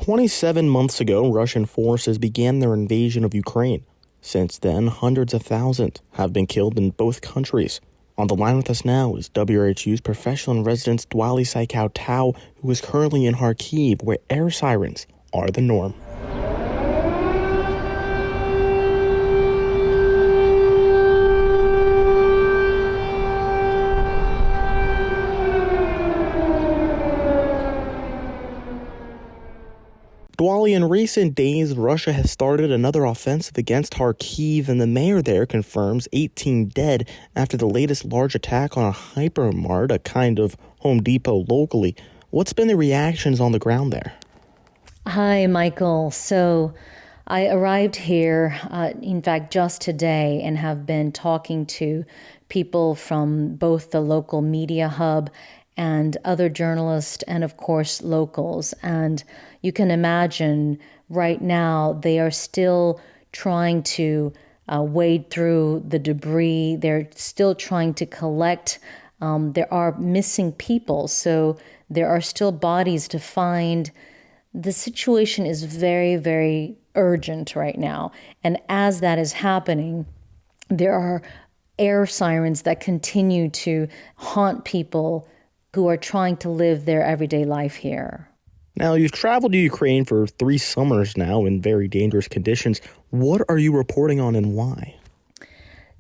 27 months ago, Russian forces began their invasion of Ukraine. Since then, hundreds of thousands have been killed in both countries. On the line with us now is WRHU's professional in residence Doualy Xaykaothao, who is currently in Kharkiv, where air sirens are the norm. Doualy, in recent days, Russia has started another offensive against Kharkiv, and the mayor there confirms 18 dead after the latest large attack on a hypermart, a kind of Home Depot locally. What's been the reactions on the ground there? Hi, Michael. So I arrived here, in fact, just today, and have been talking to people from both the local media hub and other journalists and, of course, locals. And you can imagine right now they are still trying to wade through the debris. They're still trying to collect. There are missing people, so there are still bodies to find. The situation is very, very urgent right now. And as that is happening, there are air sirens that continue to haunt people who are trying to live their everyday life here. Now, you've traveled to Ukraine for 3 summers now in very dangerous conditions. What are you reporting on and why?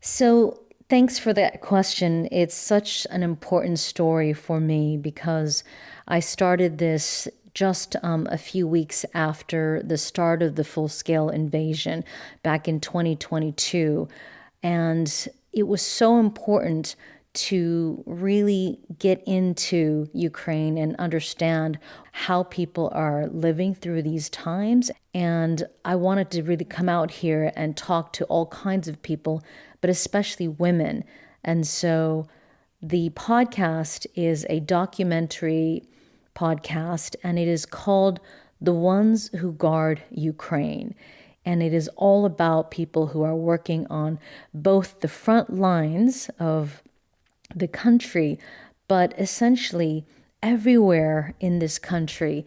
So, thanks for that question. It's such an important story for me because I started this just a few weeks after the start of the full-scale invasion back in 2022. And it was so important to really get into Ukraine and understand how people are living through these times. And I wanted to really come out here and talk to all kinds of people, but especially women. And so the podcast is a documentary podcast, and it is called The Ones Who Guard Ukraine. And it is all about people who are working on both the front lines of the country, but essentially everywhere in this country,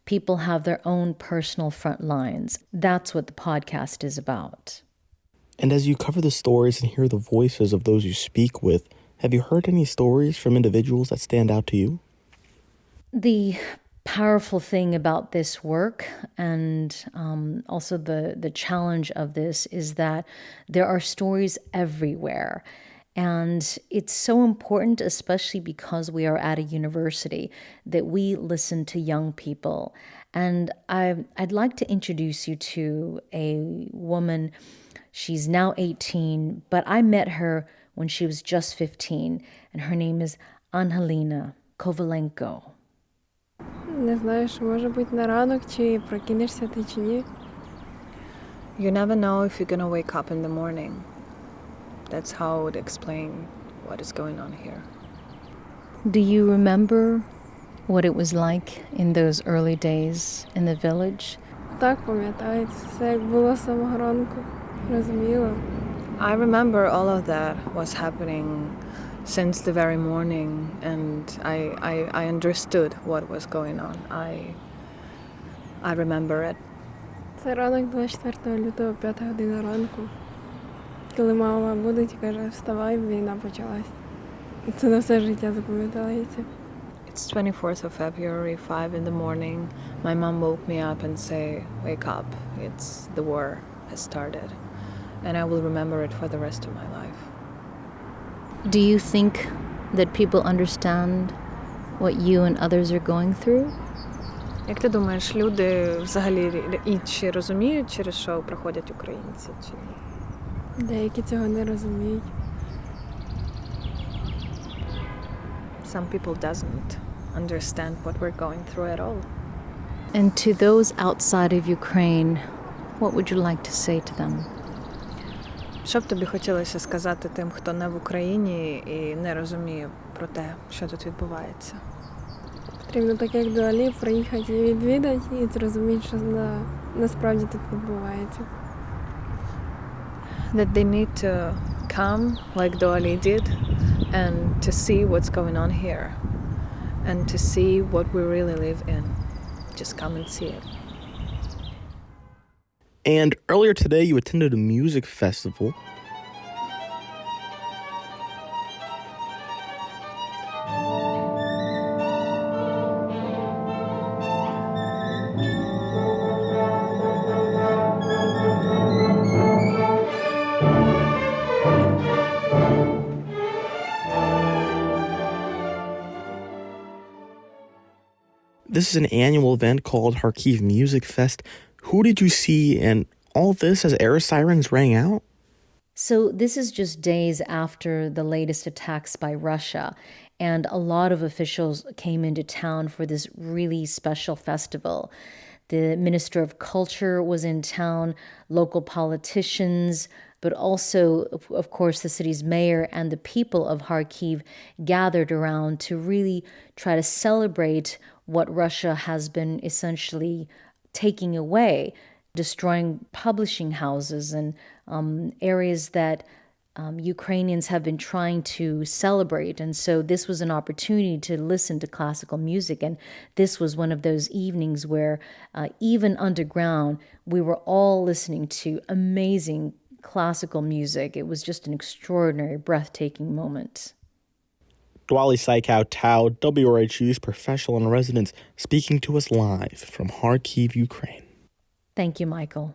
people have their own personal front lines. That's what the podcast is about. And as you cover the stories and hear the voices of those you speak with, have you heard any stories from individuals that stand out to you? The powerful thing about this work and also the challenge of this is that there are stories everywhere. And it's so important, especially because we are at a university, that we listen to young people. And I'd like to introduce you to a woman. She's now 18, but I met her when she was just 15, and her name is Angelina Kovalenko. Не знаю, що може бути на ранок, чи прокинешся ти чи ні. You never know if you're gonna wake up in the morning. That's how I would explain what is going on here. Do you remember what it was like in those early days in the village? Так, пам'ятається, все як було з самого ранку. Розуміла. I remember all of that was happening since the very morning, and I understood what was going on. I remember it. Це ранок 24 лютого, 5 година ранку. Коли мама будить, каже, вставай, війна почалась. Це на все життя запам'ятається. It's 24th of February, 5 in the morning. My mom woke me up and say, wake up, the war has started. And I will remember it for the rest of my life. Do you think that people understand what you and others are going through? Як ти думаєш, люди взагалі інші розуміють, через що проходять українці, чи ні? Деякі цього не розуміють. Some people doesn't understand what we're going through at all. And to those outside of Ukraine, what would you like to say to them? Що б тобі хотілося сказати тим, хто не в Україні і не розуміє про те, що тут відбувається? Потрібно так, як Doualy, приїхати і відвідати, і зрозуміти, що насправді тут відбувається. That they need to come, like Doualy did, and to see what's going on here, and to see what we really live in. Just come and see it. And earlier today, you attended a music festival. This is an annual event called Kharkiv Music Fest. Who did you see and all this as air sirens rang out? So this is just days after the latest attacks by Russia, and a lot of officials came into town for this really special festival. The Minister of Culture was in town, local politicians, but also, of course, the city's mayor and the people of Kharkiv gathered around to really try to celebrate what Russia has been essentially taking away, destroying publishing houses and areas that Ukrainians have been trying to celebrate. And so this was an opportunity to listen to classical music. And this was one of those evenings where even underground, we were all listening to amazing classical music. It was just an extraordinary, breathtaking moment. Doualy Xaykaothao, WRHU's professional in residence, speaking to us live from Kharkiv, Ukraine. Thank you, Michael.